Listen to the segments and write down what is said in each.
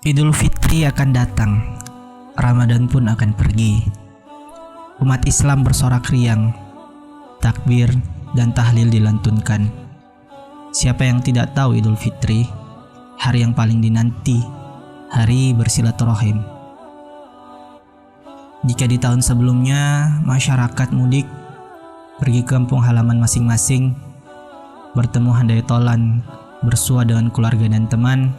Idul Fitri akan datang, Ramadan pun akan pergi. Umat Islam bersorak riang, takbir dan tahlil dilantunkan. Siapa yang tidak tahu Idul Fitri, hari yang paling dinanti, hari bersilaturahim. Jika di tahun sebelumnya masyarakat mudik pergi ke kampung halaman masing-masing, bertemu handai tolan, bersua dengan keluarga dan teman,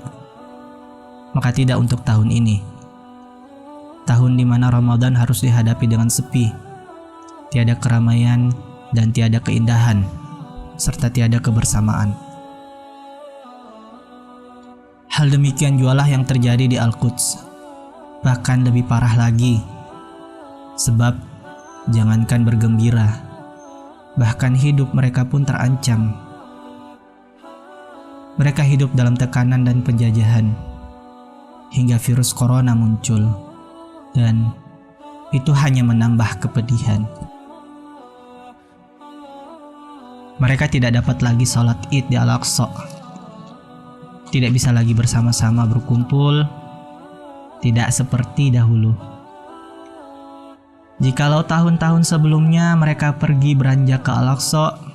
maka tidak untuk tahun ini. Tahun di mana Ramadan harus dihadapi dengan sepi, tiada keramaian dan tiada keindahan, serta tiada kebersamaan. Hal demikian jualah yang terjadi di Al-Quds, bahkan lebih parah lagi. Sebab jangankan bergembira, bahkan hidup mereka pun terancam. Mereka hidup dalam tekanan dan penjajahan, hingga virus corona muncul, dan itu hanya menambah kepedihan. Mereka tidak dapat lagi sholat Id di Al-Aqsa, tidak bisa lagi bersama-sama berkumpul, tidak seperti dahulu. Jikalau tahun-tahun sebelumnya mereka pergi beranjak ke Al-Aqsa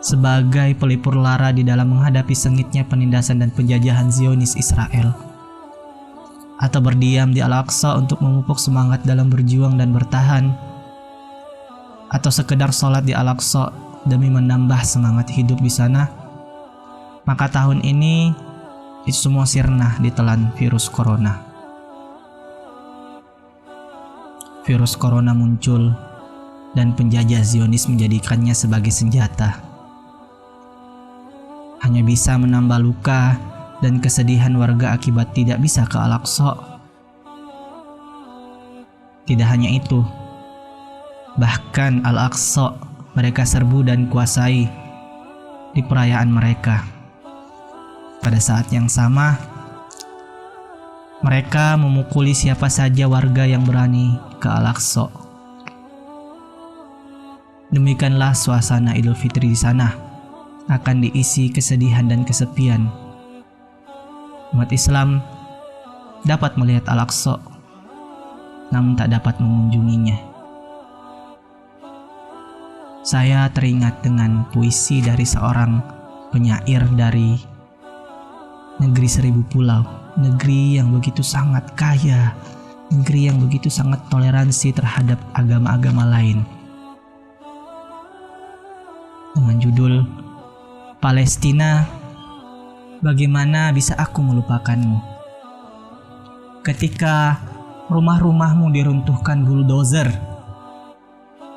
sebagai pelipur lara di dalam menghadapi sengitnya penindasan dan penjajahan Zionis Israel, atau berdiam di Al-Aqsa untuk memupuk semangat dalam berjuang dan bertahan, atau sekedar sholat di Al-Aqsa demi menambah semangat hidup di sana, maka tahun ini itu semua sirna ditelan virus corona. Virus corona muncul dan penjajah Zionis menjadikannya sebagai senjata. Hanya bisa menambah luka dan kesedihan warga akibat tidak bisa ke Al-Aqsa. Tidak hanya itu, bahkan Al-Aqsa mereka serbu dan kuasai di perayaan mereka. Pada saat yang sama, mereka memukuli siapa saja warga yang berani ke Al-Aqsa. Demikianlah suasana Idul Fitri di sana akan diisi kesedihan dan kesepian. Umat Islam dapat melihat Al-Aqsa, namun tak dapat mengunjunginya. Saya teringat dengan puisi dari seorang penyair dari negeri seribu pulau, negeri yang begitu sangat kaya, negeri yang begitu sangat toleransi terhadap agama-agama lain, dengan judul Palestina, bagaimana bisa aku melupakanmu? Ketika rumah-rumahmu diruntuhkan bulldozer,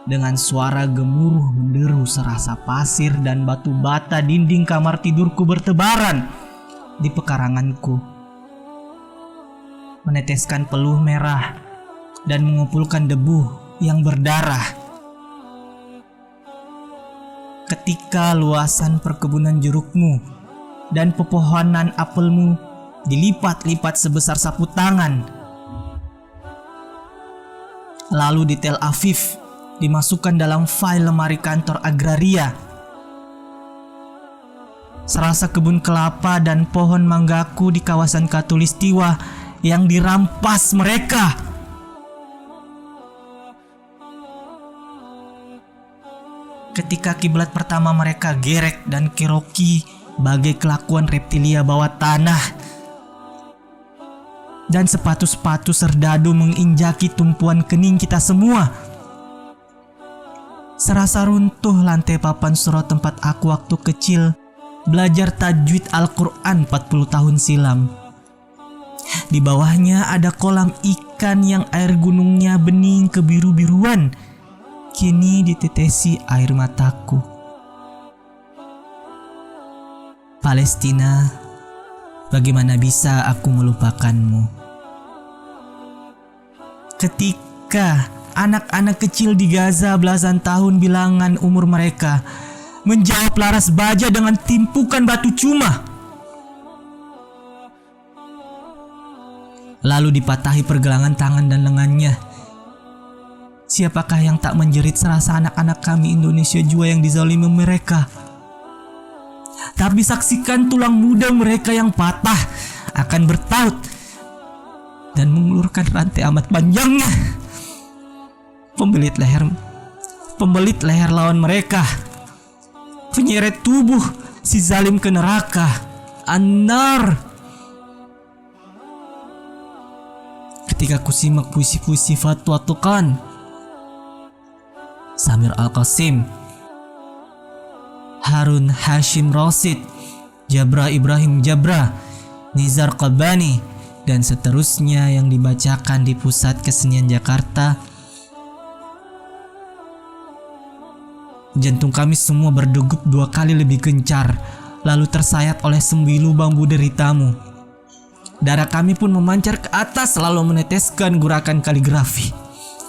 dengan suara gemuruh menderu serasa pasir dan batu bata dinding kamar tidurku bertebaran di pekaranganku, meneteskan peluh merah dan mengumpulkan debu yang berdarah. Ketika luasan perkebunan jerukmu dan pepohonan apelmu dilipat-lipat sebesar sapu tangan, lalu di Tel Aviv dimasukkan dalam file lemari kantor agraria, serasa kebun kelapa dan pohon manggaku di kawasan Katulistiwa yang dirampas mereka. Ketika kiblat pertama mereka gerek dan keroki bagai kelakuan reptilia bawah tanah, dan sepatu-sepatu serdadu menginjaki tumpuan kening kita semua, serasa runtuh lantai papan surau tempat aku waktu kecil belajar tajwid Al-Quran 40 tahun silam. Di bawahnya ada kolam ikan yang air gunungnya bening kebiru-biruan, kini ditetesi air mataku. Palestina, bagaimana bisa aku melupakanmu? Ketika anak-anak kecil di Gaza belasan tahun bilangan umur mereka menjawab laras baja dengan timpukan batu cuma, lalu dipatahi pergelangan tangan dan lengannya. Siapakah yang tak menjerit serasa anak-anak kami Indonesia jua yang dizalimi mereka? Tapi saksikan tulang muda mereka yang patah akan bertaut dan mengulurkan rantai amat panjangnya, pembelit leher lawan mereka, penyeret tubuh si zalim ke neraka, An-Nar. Ketika kusimak puisi-puisi fatwa Tukan, Samir Al-Qasim, Harun Hashim Rasid, Jabra Ibrahim Jabra, Nizar Qabbani, dan seterusnya yang dibacakan di Pusat Kesenian Jakarta, jantung kami semua berdegup 2 kali lebih gencar, lalu tersayat oleh sembilu bambu deritamu. Darah kami pun memancar ke atas lalu meneteskan gurakan kaligrafi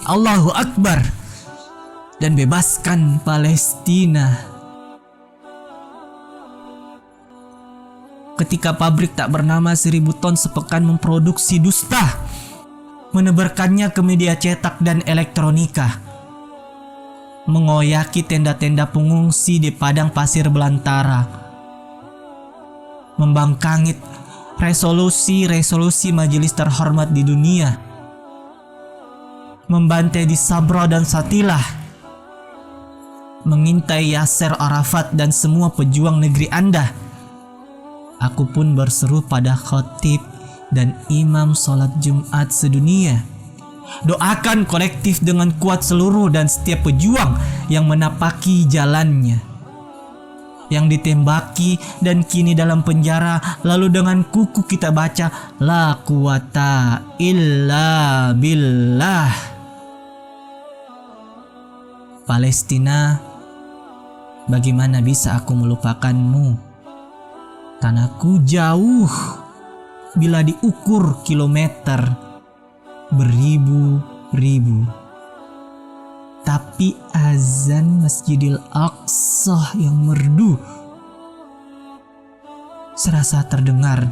Allahu Akbar dan bebaskan Palestina. Ketika pabrik tak bernama 1000 ton sepekan memproduksi dusta, menebarkannya ke media cetak dan elektronika, mengoyaki tenda-tenda pengungsi di padang pasir belantara, membangkangit resolusi majelis terhormat di dunia, membantai di Sabra dan Satilah, mengintai Yasser Arafat dan semua pejuang negeri Anda. Aku pun berseru pada khatib dan imam sholat Jumat sedunia, doakan kolektif dengan kuat seluruh dan setiap pejuang yang menapaki jalannya, yang ditembaki dan kini dalam penjara, lalu dengan kuku kita baca la quwata illa billah. Palestina, bagaimana bisa aku melupakanmu? Tanahku jauh bila diukur kilometer beribu-ribu, tapi azan Masjidil Aqsa yang merdu serasa terdengar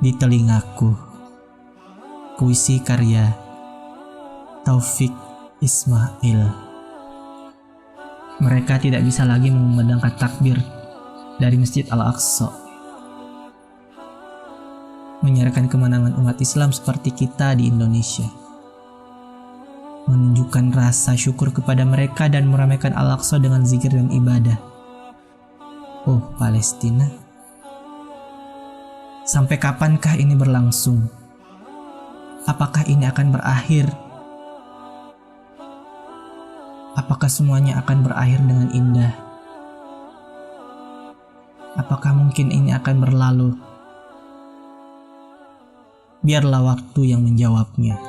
di telingaku. Puisi karya Taufik Ismail. Mereka tidak bisa lagi mengumandangkan takbir dari Masjid Al-Aqsa, menyiarkan kemenangan umat Islam seperti kita di Indonesia, menunjukkan rasa syukur kepada mereka dan meramaikan Al-Aqsa dengan zikir dan ibadah. Oh Palestina, sampai kapankah ini berlangsung? Apakah ini akan berakhir? Apakah semuanya akan berakhir dengan indah? Apakah mungkin ini akan berlalu? Biarlah waktu yang menjawabnya.